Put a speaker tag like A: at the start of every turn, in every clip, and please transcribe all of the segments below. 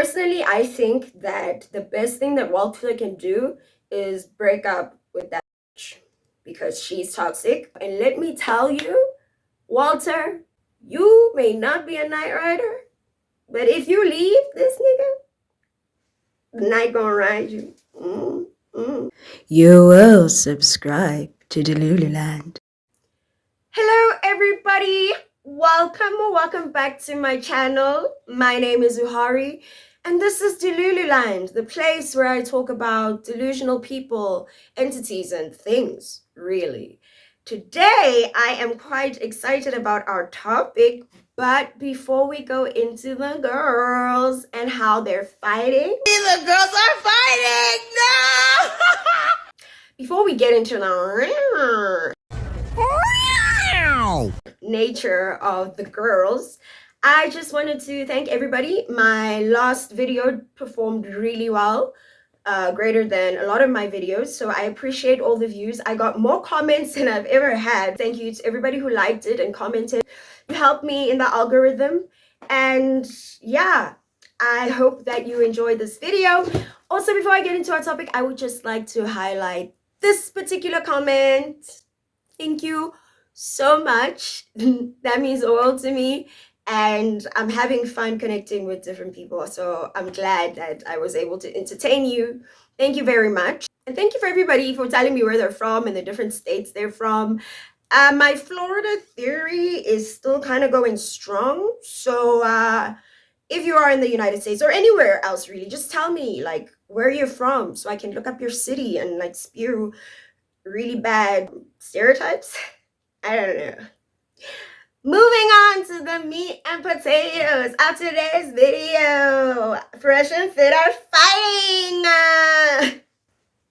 A: Personally, I think that the best thing that Walter can do is break up with that bitch because she's toxic. And let me tell you, Walter, you may not be a night rider, but if you leave this nigga, the night gonna ride you.
B: You will subscribe to Delululand.
A: Hello, everybody. Welcome back to my channel. My name is Uhari, and this is Delululand, the place where I talk about delusional people, entities, and things, really. Today, I am quite excited about our topic, but before we go into the girls and how they're fighting,
B: The girls are fighting! No!
A: before we get into the nature of the girls, I just wanted to thank everybody. My last video performed really well, greater than a lot of my videos, so I appreciate all the views. I got more comments than I've ever had. Thank you to everybody who liked it and commented. You helped me in the algorithm, and yeah, I hope that you enjoyed this video. Also, before I get into our topic, I would just like to highlight this particular comment. Thank you so much. That means the world to me, and I'm having fun connecting with different people, so I'm glad that I was able to entertain you. Thank you very much, and thank you for everybody for telling me where they're from and the different states they're from. My Florida theory is still kind of going strong, so if you are in the United States or anywhere else, really, just tell me like where you're from so I can look up your city and like spew really bad stereotypes. I don't know. Moving on to the meat and potatoes of today's video. Fresh and Fit are fighting.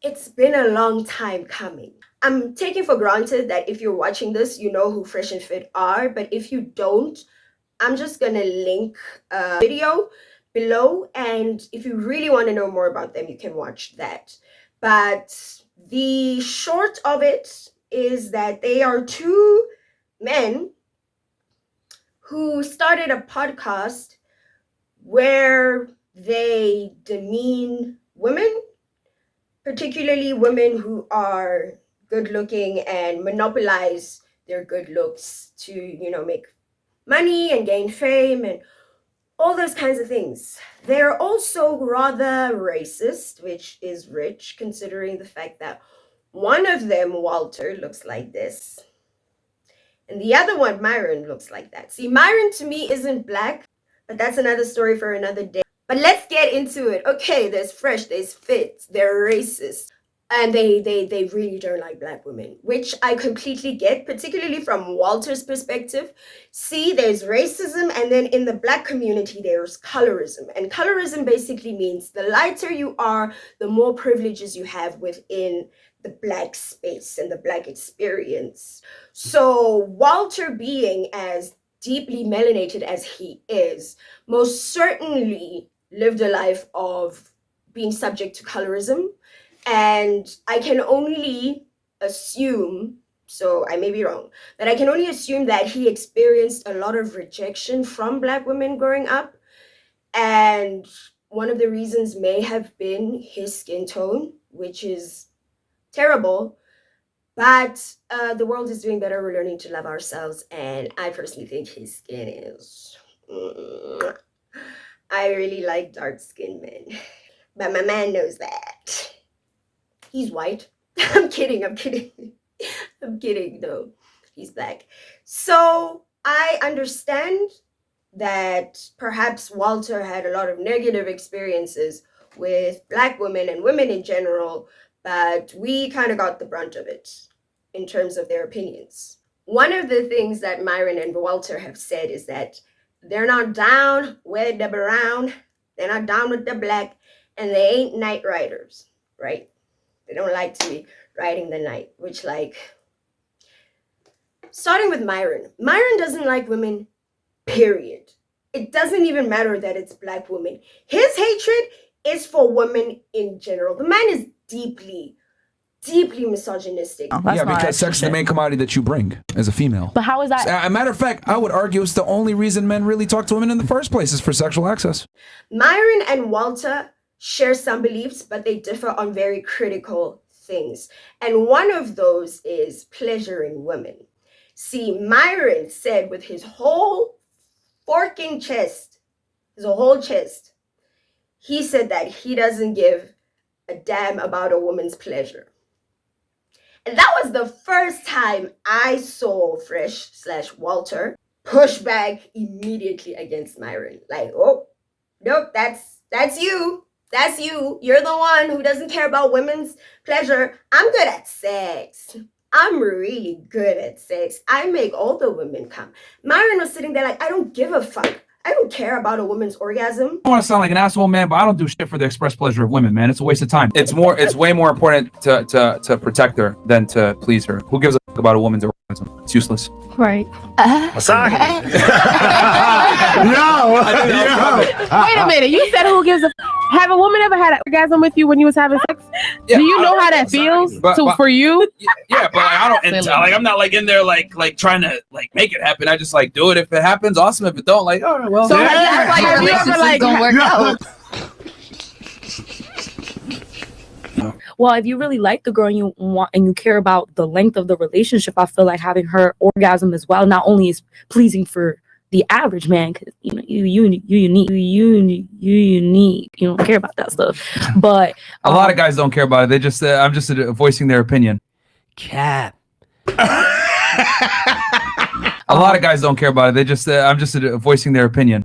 A: It's been a long time coming. I'm taking for granted that if you're watching this, you know who Fresh and Fit are, but if you don't, I'm just gonna link a video below, and if you really want to know more about them, you can watch that. But the short of it is that they are two men who started a podcast where they demean women, particularly women who are good looking, and monopolize their good looks to, make money and gain fame and all those kinds of things. They're also rather racist, which is rich considering the fact that one of them, Walter, looks like this, and the other one, Myron, looks like that. See, Myron to me isn't black, but that's another story for another day. But let's get into it. Okay, there's Fresh, there's Fit, they're racist, and they really don't like black women, which I completely get, particularly from Walter's perspective. See, there's racism, and then in the black community there's colorism, and colorism basically means the lighter you are, the more privileges you have within the black space and the black experience. So Walter, being as deeply melanated as he is, most certainly lived a life of being subject to colorism. And I can only assume, so I may be wrong, but I can only assume that he experienced a lot of rejection from black women growing up. And one of the reasons may have been his skin tone, which is terrible. But the world is doing better. We're learning to love ourselves. And I personally think his skin is... I really like dark-skinned men. But my man knows that. He's white. I'm kidding. I'm kidding. No, he's black. So I understand that perhaps Walter had a lot of negative experiences with black women and women in general, but we kind of got the brunt of it in terms of their opinions. One of the things that Myron and Walter have said is that they're not down with the brown, they're not down with the black, and they ain't night riders, right? They don't like to be riding the night, which, like, starting with Myron doesn't like women, period. It doesn't even matter that it's black women. His hatred is for women in general. The man is deeply deeply misogynistic.
C: Oh, yeah, because sex is the main commodity that you bring as a female.
D: But how is that?
C: As a matter of fact, I would argue it's the only reason men really talk to women in the first place is for sexual access.
A: Myron and Walter share some beliefs, but they differ on very critical things. And one of those is pleasuring women. See, Myron said with his whole forking chest, his whole chest, he said that he doesn't give a damn about a woman's pleasure. And that was the first time I saw Fresh/Walter push back immediately against Myron. Like, oh, nope, that's you. That's you. You're the one who doesn't care about women's pleasure. I'm good at sex. I'm really good at sex. I make all the women come. Myron was sitting there like, I don't give a fuck. I don't care about a woman's orgasm.
C: I don't want to sound like an asshole, man, but I don't do shit for the express pleasure of women, man. It's a waste of time. It's way more important to protect her than to please her. Who gives a fuck about a woman's orgasm? It's useless.
D: Right.
E: Masagi.
D: Wait a minute. You said who gives a... Have a woman ever had an orgasm with you when you was having sex?
C: Yeah,
D: do you know how that feels for you?
C: Yeah, but I don't. I'm not like in there like trying to like make it happen. I just like do it. If it happens, awesome. If it don't, like, all right, well.
D: So have you ever like gonna work out? Well, if you really like the girl and you want and you care about the length of the relationship, I feel like having her orgasm as well not only is pleasing for the average man, because you know you unique. You don't care about that stuff, but
C: a lot of guys don't care about it. They just I'm just voicing their opinion.
E: Cap.
C: A lot of guys don't care about it. They just I'm just voicing their opinion.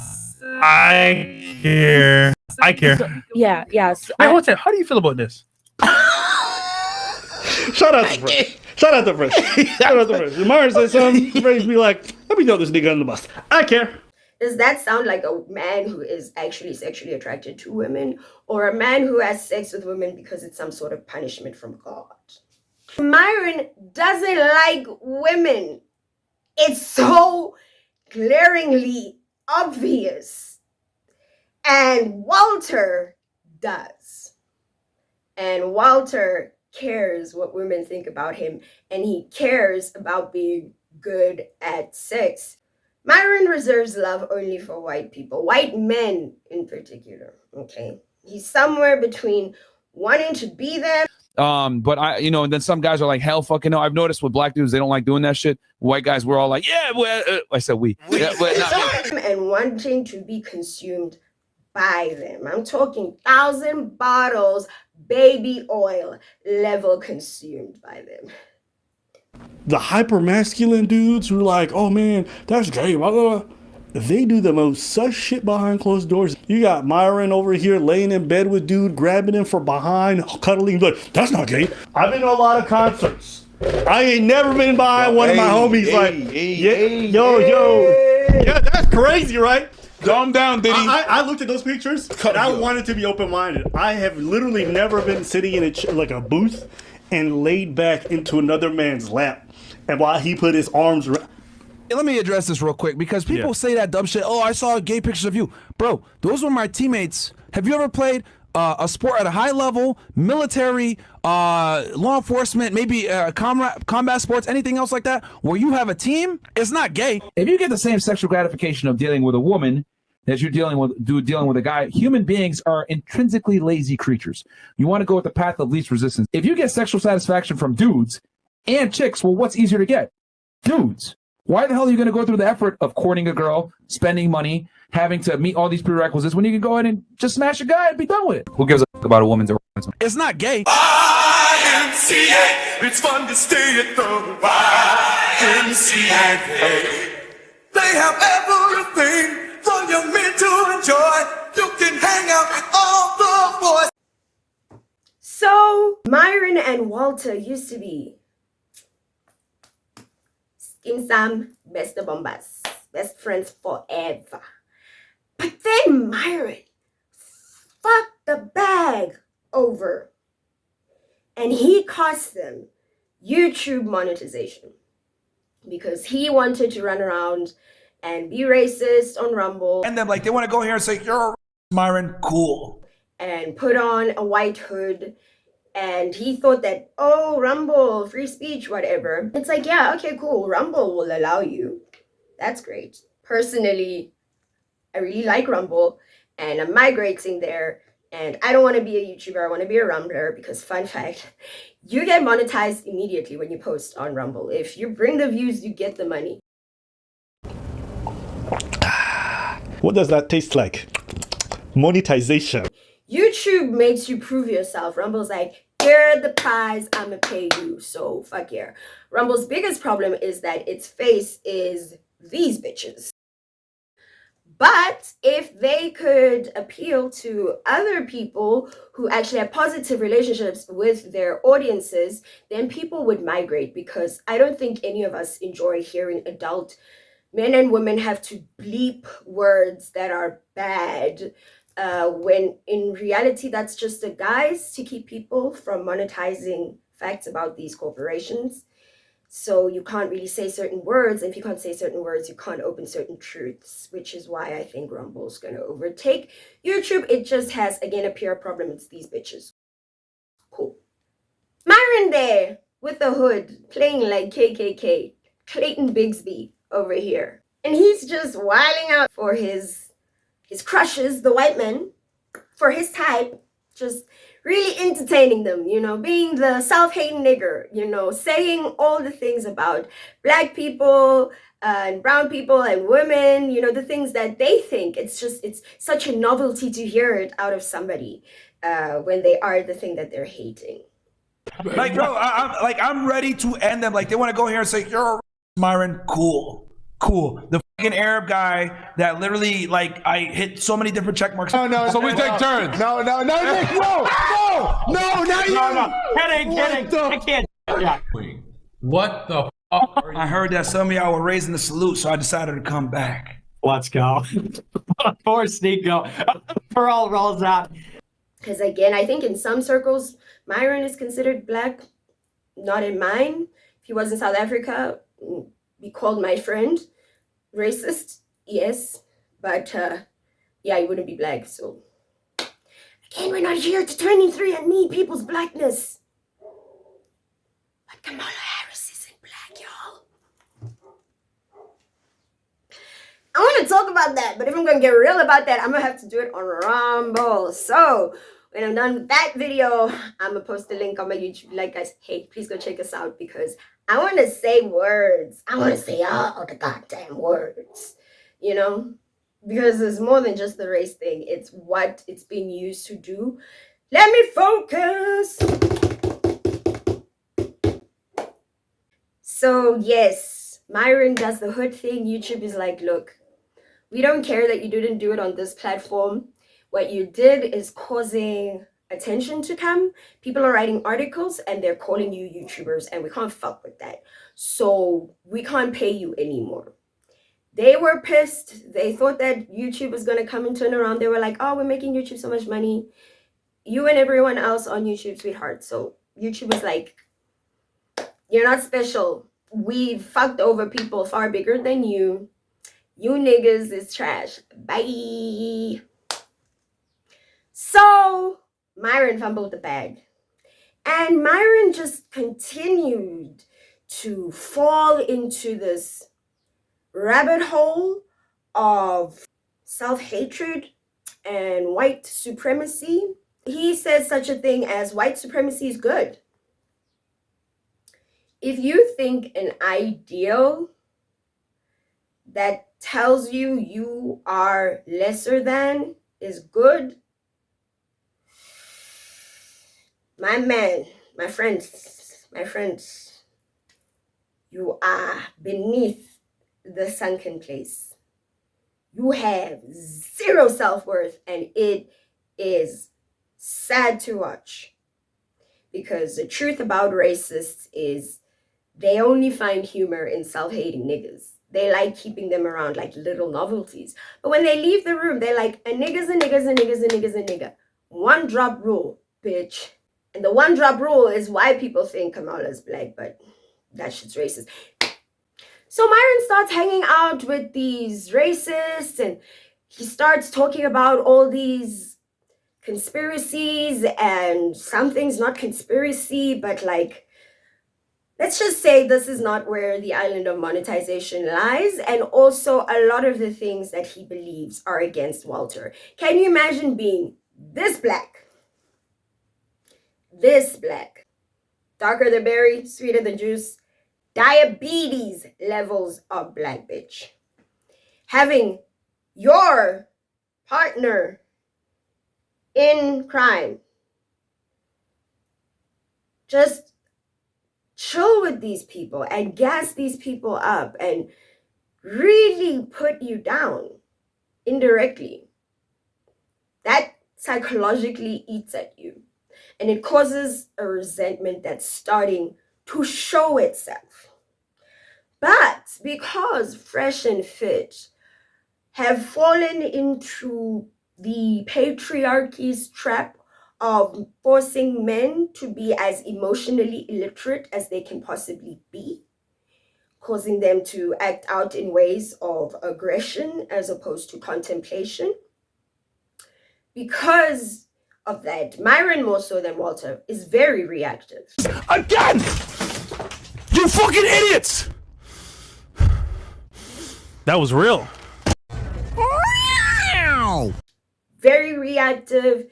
E: I care. I care.
D: Yeah. Yes.
E: Wait, what's that? How do you feel about this? Shout out to Fresh. Shout out to Fresh. Shout out to Fresh. Myron said something. Fresh be like, let me throw this nigga on the bus. I care.
A: Does that sound like a man who is actually sexually attracted to women, or a man who has sex with women because it's some sort of punishment from God? Myron doesn't like women. It's so glaringly obvious. And Walter does. And Walter cares what women think about him, and he cares about being good at sex. Myron reserves love only for white people, white men in particular, okay? He's somewhere between wanting to be them.
C: But and then some guys are like, hell fucking no. I've noticed with black dudes, they don't like doing that shit. White guys, we're all like, yeah, well, I said we. Yeah, but not me.
A: And wanting to be consumed by them. I'm talking 1,000 bottles, baby oil level consumed by them.
E: The hyper masculine dudes who are like, oh man, that's gay, blah, blah, blah. They do the most sus shit behind closed doors. You got Myron over here laying in bed with dude, grabbing him from behind, cuddling, like, that's not gay. I've been to a lot of concerts. I ain't never been behind one of my homies yeah, that's crazy, right?
C: Calm down, Diddy.
E: I looked at those pictures and I wanted to be open-minded. I have literally never been sitting in a booth and laid back into another man's lap, and while he put his arms around.
C: Let me address this real quick because people say that dumb shit. Oh, I saw gay pictures of you. Bro, those were my teammates. Have you ever played a sport at a high level, military, law enforcement, maybe combat sports, anything else like that, where you have a team? It's not gay. If you get the same sexual gratification of dealing with a woman as you're dealing with a guy, human beings are intrinsically lazy creatures. You want to go with the path of least resistance. If you get sexual satisfaction from dudes and chicks, well, what's easier to get? Dudes. Why the hell are you going to go through the effort of courting a girl, spending money, having to meet all these prerequisites when you can go ahead and just smash a guy and be done with it? Who gives a fuck about a woman's orgasm? It's not gay.
F: YMCA, it's fun to stay at the YMCA. They have everything for young men to enjoy. You can hang out with all the boys.
A: So, Myron and Walter used to be Skim best of bombas, best friends forever. But then Myron fucked the bag over, and he cost them YouTube monetization because he wanted to run around and be racist on Rumble.
C: And then they want to go here and say, you're a Myron, cool.
A: And put on a white hood And he thought that, oh, Rumble, free speech, whatever. It's like, yeah, okay, cool. Rumble will allow you. That's great. Personally, I really like Rumble, and I'm migrating there. And I don't want to be a YouTuber. I want to be a Rumbler because, fun fact, you get monetized immediately when you post on Rumble. If you bring the views, you get the money.
E: What does that taste like? Monetization.
A: YouTube makes you prove yourself. Rumble's like, here the prize, I'ma pay you. So fuck yeah. Rumble's biggest problem is that its face is these bitches. But if they could appeal to other people who actually have positive relationships with their audiences, then people would migrate, because I don't think any of us enjoy hearing adult men and women have to bleep words that are bad, when in reality that's just a guise to keep people from monetizing facts about these corporations. So you can't really say certain words, and if you can't say certain words, you can't open certain truths, which is why I think Rumble's going to overtake YouTube. It just has, again, a pure problem. It's these bitches. Cool. Myron there with the hood, playing like KKK. Clayton Bigsby over here. And he's just wilding out for his crushes, the white men, for his type, just really entertaining them, you know, being the self-hating nigger, you know, saying all the things about black people and brown people and women, you know, the things that they think. It's such a novelty to hear it out of somebody when they are the thing that they're hating.
C: Like, bro, I'm ready to end them. Like, they want to go here and say, you're a Myron, cool. The fucking Arab guy that literally, like, I hit so many different check marks.
G: No, so we take turns.
E: No, not you.
H: No. Kidding. I can't. Yeah.
G: What the fuck?
C: I heard that some of y'all were raising the salute, so I decided to come back.
H: Let's go. Poor Sneeko. Pearl rolls out.
A: Because again, I think in some circles, Myron is considered black. Not in mine. If he was in South Africa, be called my friend. Racist, yes. But yeah, he wouldn't be black. So again, we're not here to 23andMe people's blackness. But Kamala Harris isn't black, y'all. I want to talk about that, but if I'm going to get real about that, I'm going to have to do it on Rumble. So when I'm done with that video, I'm going to post the link on my YouTube. Like, guys, hey, please go check us out, because I want to say words. I want to say all the goddamn words, you know, because it's more than just the race thing. It's what it's being used to do. Let me focus. So yes, Myron does the hood thing. YouTube is like, look, we don't care that you didn't do it on this platform. What you did is causing attention to come. People are writing articles and they're calling you YouTubers, and we can't fuck with that. So we can't pay you anymore. They were pissed. They thought that YouTube was going to come and turn around. They were like, oh, we're making YouTube so much money. You and everyone else on YouTube, sweetheart. So YouTube was like, you're not special. We fucked over people far bigger than you. You niggas is trash. Bye. So Myron fumbled the bag. And Myron just continued to fall into this rabbit hole of self-hatred and white supremacy. He says such a thing as white supremacy is good. If you think an ideal that tells you you are lesser than is good, my man, my friends, you are beneath the sunken place. You have zero self-worth, and it is sad to watch. Because the truth about racists is they only find humor in self-hating niggas. They like keeping them around like little novelties. But when they leave the room, they're like, a nigga's a nigga's a nigga's a nigga's a nigga. One drop rule, bitch. And the one drop rule is why people think Kamala's black, but that shit's racist. So Myron starts hanging out with these racists, and he starts talking about all these conspiracies and something's not conspiracy, but like, let's just say this is not where the island of monetization lies. And also a lot of the things that he believes are against Walter. Can you imagine being this black? This black. Darker the berry, sweeter the juice. Diabetes levels of black bitch. Having your partner in crime just chill with these people and gas these people up and really put you down indirectly. That psychologically eats at you, and it causes a resentment that's starting to show itself. But because Fresh and Fit have fallen into the patriarchy's trap of forcing men to be as emotionally illiterate as they can possibly be, causing them to act out in ways of aggression as opposed to contemplation. Because of that, Myron, more so than Walter, is very reactive.
C: Again! You fucking idiots! That was real.
A: Very reactive,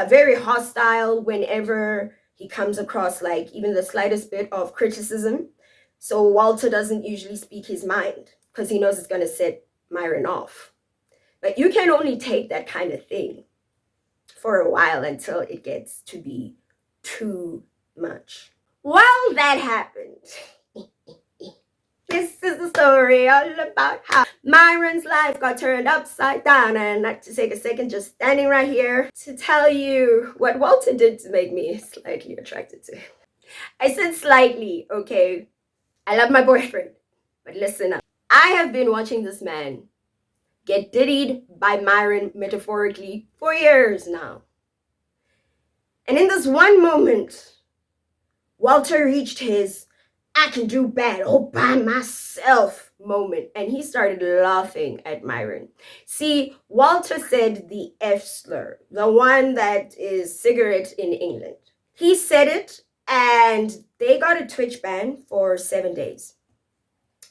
A: very hostile whenever he comes across like even the slightest bit of criticism. So Walter doesn't usually speak his mind because he knows it's going to set Myron off. But you can only take that kind of thing for a while until it gets to be too much. While that happened, this is the story all about how Myron's life got turned upside down. And I'd like to take a second just standing right here to tell you what Walter did to make me slightly attracted to him. I said slightly, okay? I love my boyfriend, but listen up. I have been watching this man get diddied by Myron metaphorically for years now. And in this one moment, Walter reached his I can do bad all by myself moment. And he started laughing at Myron. See, Walter said the F slur, the one that is cigarette in England. He said it and they got a Twitch ban for 7 days.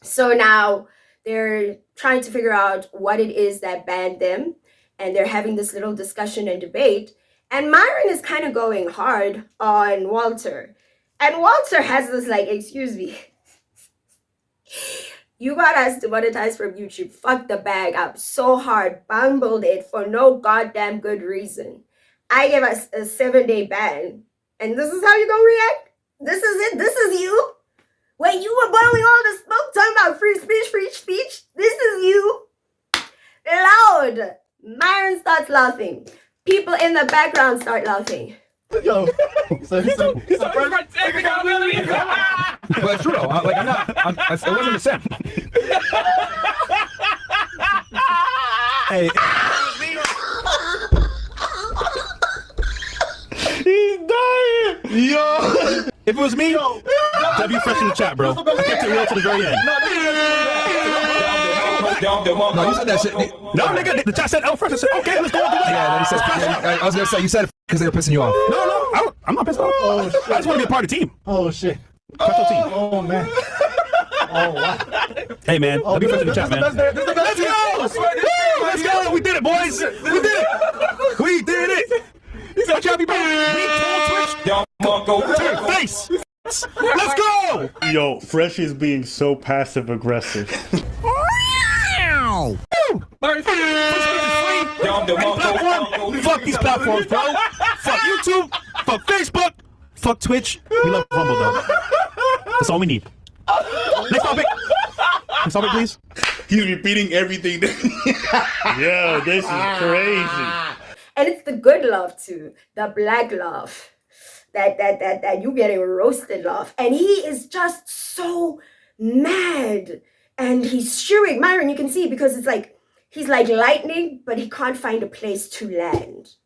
A: So now they're trying to figure out what it is that banned them. And they're having this little discussion and debate. And Myron is kind of going hard on Walter. And Walter has this like, excuse me, you got us demonetized from YouTube, fucked the bag up so hard, bungled it for no goddamn good reason. I gave us a 7-day ban, and this is how you gonna react? This is it? This is you? When you were blowing all the smoke, talking about free speech, this is you? Loud! Myron starts laughing. People in the background start laughing.
I: Yo, so
G: He's a first take accountability.
C: But it's true though. It wasn't a sim. Hey.
E: He's dying! Yo!
C: If it was me, W Fresh in the chat, bro. I kept it real to the very end. No, you said that shit. No, nigga, the chat said L Fresh. I said, okay, let's go all the way. Yeah, then he said, I was gonna say, you said it because they were pissing you off. No, I'm not pissed off.
I: Oh, shit.
C: I just want to be a part of the team.
I: Oh shit.
C: Special team.
I: Oh man. Oh wow.
C: Hey man, W Fresh in the chat, man. Let's go! Woo! Let's go! We did it, boys! We did it! We did it! Watch out, people! We told Twitch! To your face! Let's go!
E: Yo, Fresh is being so passive aggressive.
C: Fuck these platforms, bro. Fuck YouTube. Fuck Facebook. Fuck Twitch. We love Rumble, though. That's all we need. Next topic. Next topic, please.
I: He's repeating everything.
E: Yo, this is crazy.
A: And it's the good love too, the black love, that you getting roasted love. And he is just so mad. And he's shooing Myron, you can see, because it's like, he's like lightning, but he can't find a place to land,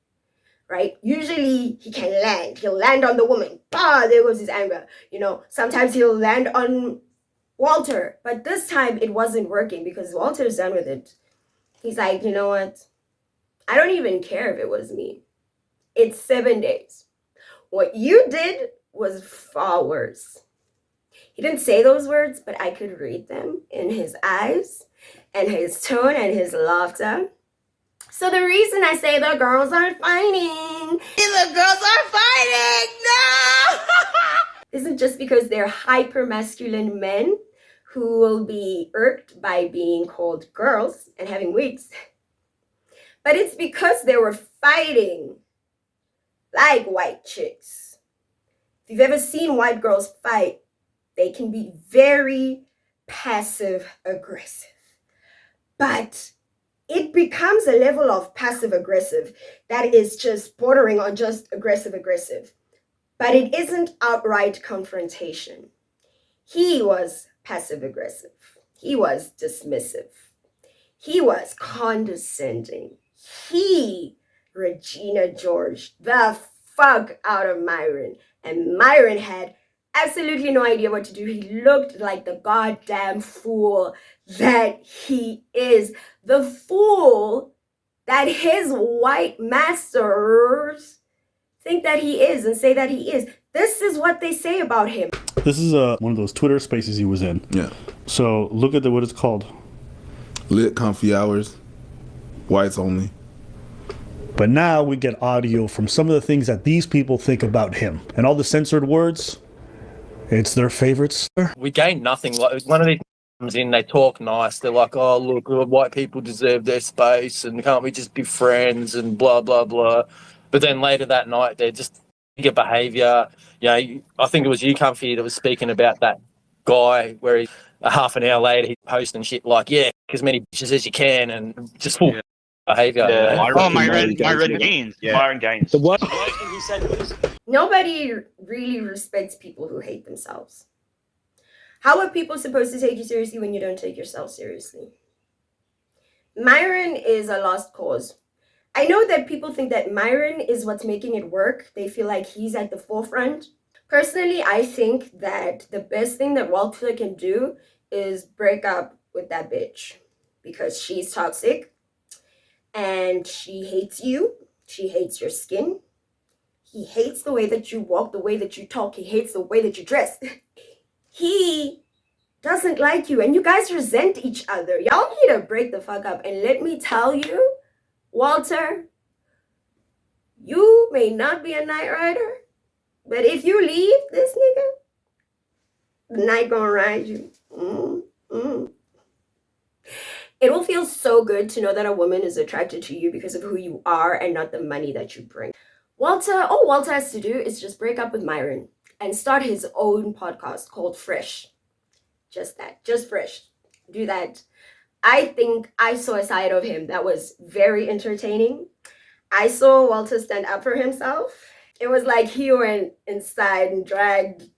A: right? Usually he can land. He'll land on the woman. Bah, there goes his anger. You know, sometimes he'll land on Walter. But this time it wasn't working because Walter's done with it. He's like, you know what? I don't even care if it was me. It's 7 days. What you did was far worse. He didn't say those words, but I could read them in his eyes and his tone and his laughter. So the reason I say the girls are fighting,
B: The girls are fighting! No!
A: isn't just because they're hyper masculine men who will be irked by being called girls and having wigs, but it's because they were fighting like white chicks. If you've ever seen white girls fight, they can be very passive aggressive, but it becomes a level of passive aggressive that is just bordering on just aggressive. But it isn't outright confrontation. He was passive aggressive. He was dismissive. He was condescending. He, Regina George, the fuck out of Myron. And Myron had absolutely no idea what to do. He looked like the goddamn fool that he is. The fool that his white masters think that he is and say that he is. This is what they say about him.
E: This is one of those Twitter spaces he was in.
J: Yeah.
E: So look at what it's called.
J: Lit comfy hours. Whites only.
E: But now we get audio from some of the things that these people think about him. And all the censored words, it's their favorites.
K: We gain nothing. Like one of these comes in, they talk nice. They're like, "Oh, look, white people deserve their space, and can't we just be friends?" and blah blah blah. But then later that night, they're just get behaviour. You know, I think it was you, Comfy, that was speaking about that guy where he a half an hour later he's posting shit like, "Yeah, as many bitches as you can," and just full behaviour.
L: Yeah. Myron Gaines. Yeah. Myron Gaines.
H: The what?
L: He said
A: Nobody really respects people who hate themselves. How are people supposed to take you seriously when you don't take yourself seriously? Myron is a lost cause. I know that people think that Myron is what's making it work. They feel like he's at the forefront. Personally, I think that the best thing that Walter can do is break up with that bitch because she's toxic and she hates you. She hates your skin. He hates the way that you walk, the way that you talk. He hates the way that you dress. He doesn't like you and you guys resent each other. Y'all need to break the fuck up. And let me tell you, Walter, you may not be a night rider, but if you leave this nigga, the night gonna ride you. It will feel so good to know that a woman is attracted to you because of who you are and not the money that you bring. All Walter has to do is just break up with Myron and start his own podcast called Fresh. Just that, just Fresh. Do that. I think I saw a side of him that was very entertaining. I saw Walter stand up for himself. It was like he went inside and dragged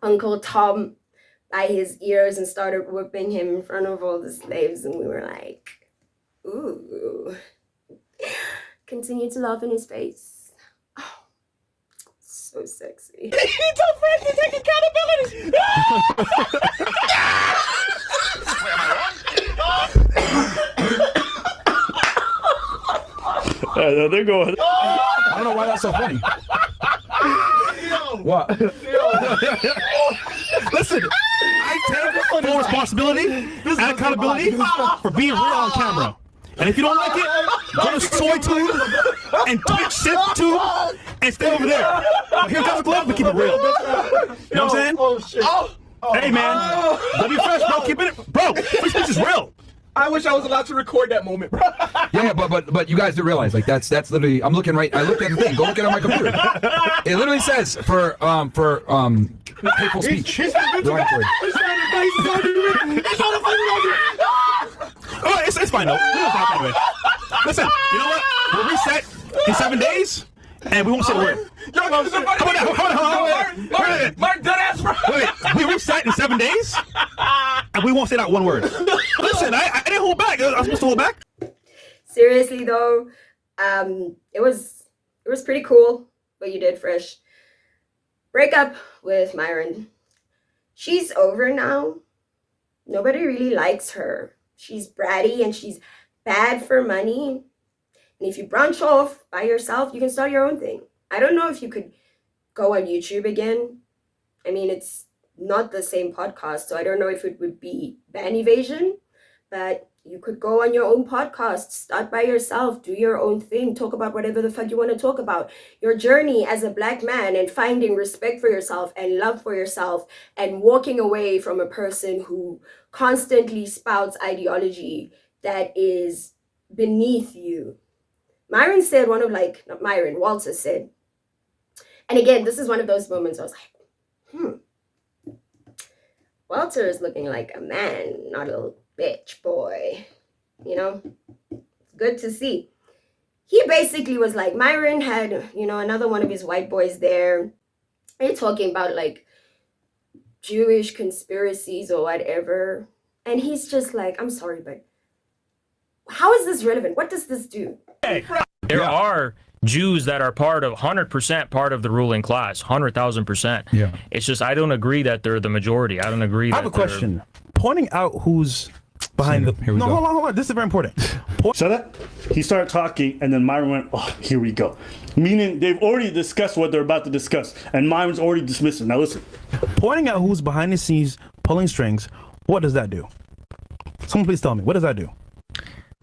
A: Uncle Tom by his ears and started whipping him in front of all the slaves. And we were like, ooh. Continue to laugh in his face. Oh, so sexy.
B: He told Fred to take accountability!
E: They're going.
C: I don't know why that's so funny. What?
I: Listen, I take full responsibility and accountability for being real on camera. And if you don't like it, go to SoyTube and Twitch SipTube and stay over there. Here comes the glove, we keep it real. You know what I'm saying?
G: Oh, shit.
I: Hey, man. Don't be fresh, bro. Keep it. Bro, free speech is real.
G: I wish I was allowed to record that moment, bro.
C: Yeah, but you guys do realize like that's literally I looked at the thing. Go look at it on my computer. It literally says for hateful speech.
I: Oh, it's fine though. Anyway. Listen, you know what? We'll reset in 7 days, and we won't say a word.
G: Yo, this is a funny.
I: Hold on.
G: Mark, dead ass, bro.
I: Wait, we reset in 7 days, and we won't say that one word. Listen, I didn't hold back. I was supposed to hold back.
A: Seriously though, it was pretty cool what you did, Fresh. Break up with Myron. She's over now. Nobody really likes her. She's bratty and she's bad for money. And if you branch off by yourself, you can start your own thing. I don't know if you could go on YouTube again. I mean, it's not the same podcast, so I don't know if it would be ban evasion, but you could go on your own podcast, start by yourself, do your own thing, talk about whatever the fuck you want to talk about. Your journey as a Black man and finding respect for yourself and love for yourself and walking away from a person who constantly spouts ideology that is beneath you. Myron said not Myron, Walter said, and again, this is one of those moments I was like, Walter is looking like a man, not a little bitch boy. You know, good to see. He basically was like, Myron had, another one of his white boys there. They're talking about like Jewish conspiracies or whatever. And he's just like, I'm sorry, but how is this relevant? What does this do?
M: There are Jews that are 100% part of the ruling class, 100,000%.
C: Yeah.
M: It's just I don't agree that they're the majority. I don't agree.
I: I have a question. Pointing out who's behind the.
C: Here we go.
I: Hold on. This is very important.
E: So that he started talking, and then Myron went, "Oh, here we go." Meaning they've already discussed what they're about to discuss, and Myron's already dismissed it. Now listen.
I: Pointing out who's behind the scenes pulling strings. What does that do? Someone please tell me. What does that do?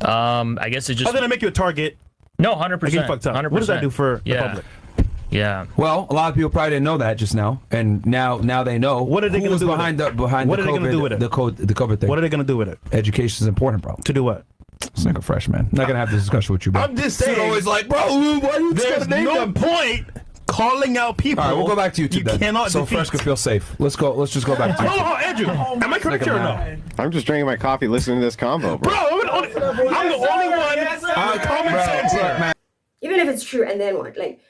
M: I guess it just.
I: Other than make you a target.
M: No, 100%. 100%.
I: What does that do for the public?
M: Yeah.
C: Well, a lot of people probably didn't know that just now, and now they know.
I: What are they going to do
C: behind
I: with it?
C: What
I: are they going to do with it?
C: The COVID thing.
I: What are they going to do with it?
C: Education is important, bro.
I: To do what?
C: It's like a freshman. I'm not gonna have this discussion with you, bro.
I: I'm just saying.
C: Always like, bro, why are you
I: there's no point calling out people.
C: All right, we'll go back to you.
I: You cannot.
C: So Fresh can feel safe. Let's go. Let's just go back to you.
I: Hold on, Andrew. Am I correct here or no?
N: I'm just drinking my coffee, listening to this combo, bro.
I: I'm the only one. Common sense here, man.
A: Even if it's true, and then what? Like,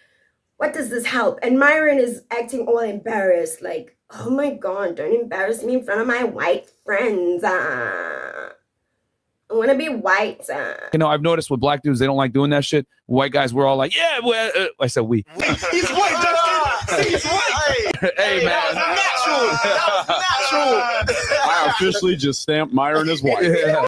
A: what does this help? And Myron is acting all embarrassed, like, oh my God, don't embarrass me in front of my white friends. I want to be white.
C: I've noticed with Black dudes, they don't like doing that shit. White guys, we're all like, yeah, well, I said we.
I: He's white, Justin. He's white.
C: Hey, man.
N: That was natural. I officially just stamped Myron as white.
C: Yeah.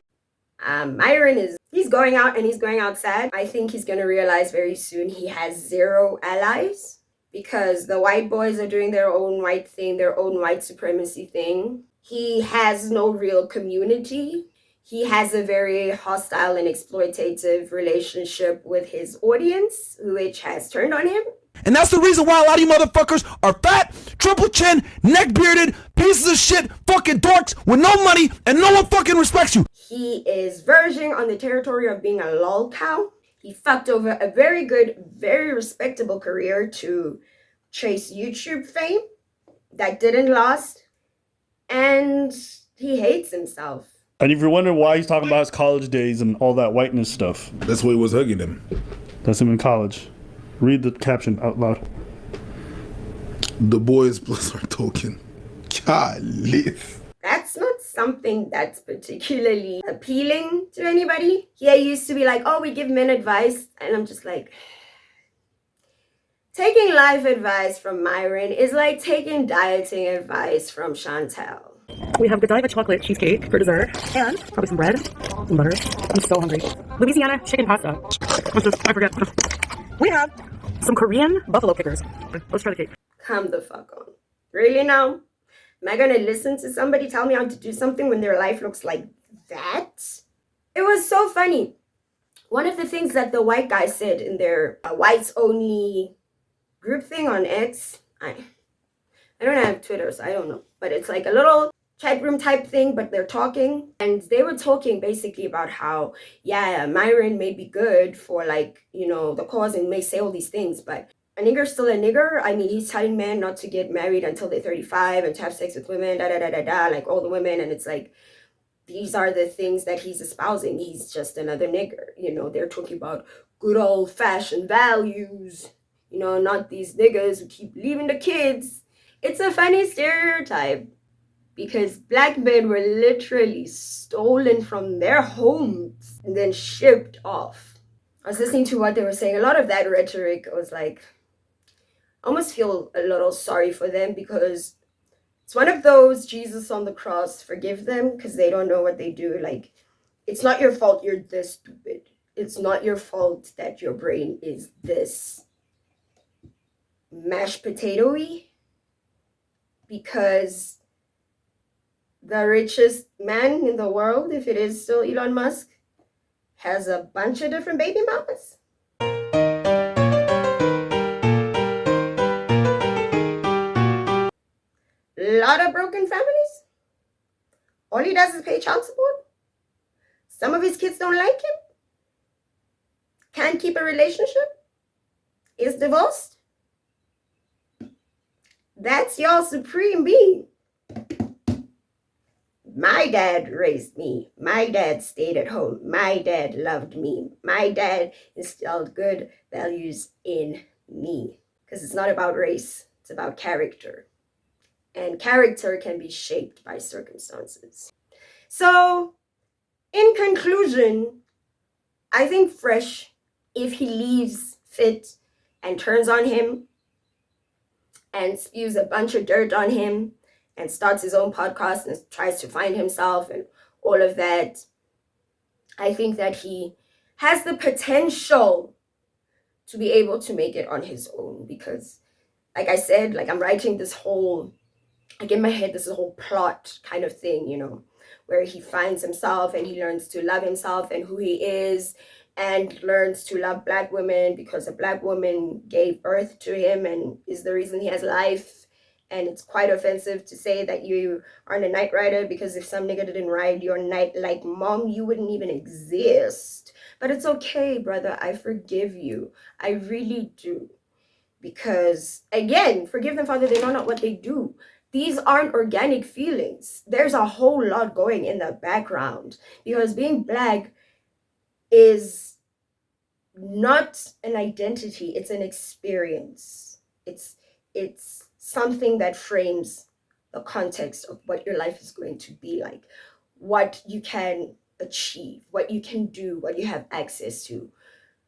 A: Myron he's going out and he's going out sad. I think he's going to realize very soon he has zero allies because the white boys are doing their own white thing, their own white supremacy thing. He has no real community. He has a very hostile and exploitative relationship with his audience, which has turned on him.
C: And that's the reason why a lot of you motherfuckers are fat, triple chin, neck bearded, pieces of shit, fucking dorks with no money and no one fucking respects you.
A: He is verging on the territory of being a lol cow. He fucked over a very good, very respectable career to chase YouTube fame that didn't last. And he hates himself.
E: And if you're wondering why he's talking about his college days and all that whiteness stuff,
J: that's why he was hugging them.
E: That's him in college. Read the caption out loud.
J: The boys plus our token. Golly.
A: That's not something that's particularly appealing to anybody. He used to be like, oh, we give men advice. And I'm just like, taking life advice from Myron is like taking dieting advice from Chantel.
D: We have Godiva chocolate cheesecake for dessert, and probably some bread, some butter. I'm so hungry. Louisiana chicken pasta. What's this? I forget. We have some Korean buffalo pickers. Let's try the cake.
A: Come the fuck on. Really now? Am I gonna listen to somebody tell me how to do something when their life looks like that? It was so funny. One of the things that the white guy said in their whites only group thing on X, I don't have Twitter, so I don't know. But it's like a little chat room type thing, but they're talking. And they were talking basically about how, yeah, Myron may be good for like, the cause and may say all these things, but a nigger's still a nigger. I mean, he's telling men not to get married until they're 35 and to have sex with women, like all the women. And it's like, these are the things that he's espousing. He's just another nigger. They're talking about good old fashioned values, not these niggers who keep leaving the kids. It's a funny stereotype because Black men were literally stolen from their homes and then shipped off. I was listening to what they were saying. A lot of that rhetoric was like, I almost feel a little sorry for them because it's one of those Jesus on the cross, forgive them because they don't know what they do. Like, it's not your fault, you're this stupid. it's not your fault that your brain is this mashed potato-y, because the richest man in the world, if it is still Elon Musk, has a bunch of different baby mamas. A lot of broken families. All he does is pay child support. Some of his kids don't like him. Can't keep a relationship. Is divorced. That's y'all supreme being. My dad raised me. My dad stayed at home. My dad loved me. My dad instilled good values in me. Because it's not about race. It's about character. And character can be shaped by circumstances. So, in conclusion, I think Fresh, if he leaves Fit and turns on him and spews a bunch of dirt on him and starts his own podcast and tries to find himself and all of that, I think that he has the potential to be able to make it on his own. Because, like I said, like I'm writing this whole, like in my head, this is a whole plot kind of thing, you know, where he finds himself and he learns to love himself and who he is, and learns to love Black women because a Black woman gave birth to him and is the reason he has life. And it's quite offensive to say that you aren't a night rider, because if some nigga didn't ride your night like mom, you wouldn't even exist. But it's okay, brother. I forgive you. I really do. Because, again, forgive them, Father, they know not what they do. These aren't organic feelings. There's a whole lot going in the background. Because being Black is not an identity. It's an experience. It's something that frames the context of what your life is going to be like, what you can achieve, what you can do, what you have access to.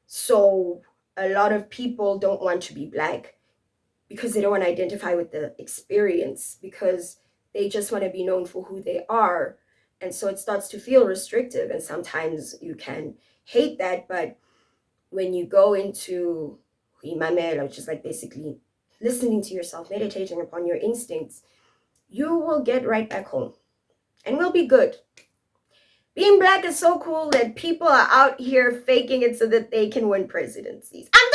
A: So a lot of people don't want to be Black because they don't want to identify with the experience, because they just want to be known for who they are. And so it starts to feel restrictive, and sometimes you can hate that. But when you go into Imamela, which is like basically listening to yourself, meditating upon your instincts, you will get right back home and we'll be good. Being Black is so cool that people are out here faking it so that they can win presidencies. I'm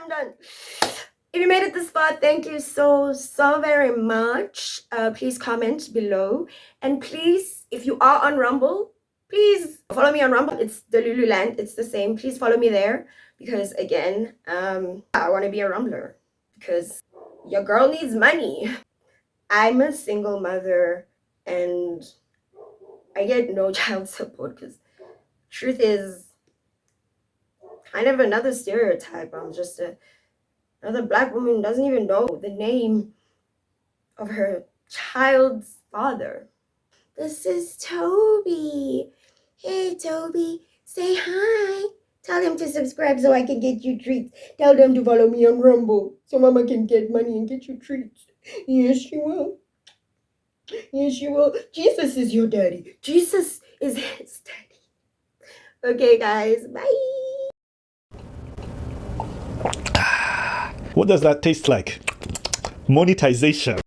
A: done. If you made it this far, thank you so very much. Please comment below. And please, if you are on Rumble, please follow me on Rumble. It's the Lululand. It's the same. Please follow me there. Because again, I want to be a Rumbler. Because your girl needs money. I'm a single mother and I get no child support, because truth is kind of another stereotype. I'm just another Black woman who doesn't even know the name of her child's father. This is Toby. Hey, Toby, say hi. Tell them to subscribe so I can get you treats. Tell them to follow me on Rumble so Mama can get money and get you treats. Yes, she will. Yes, she will. Jesus is your daddy. Jesus is his daddy. Okay, guys. Bye.
E: What does that taste like? Monetization.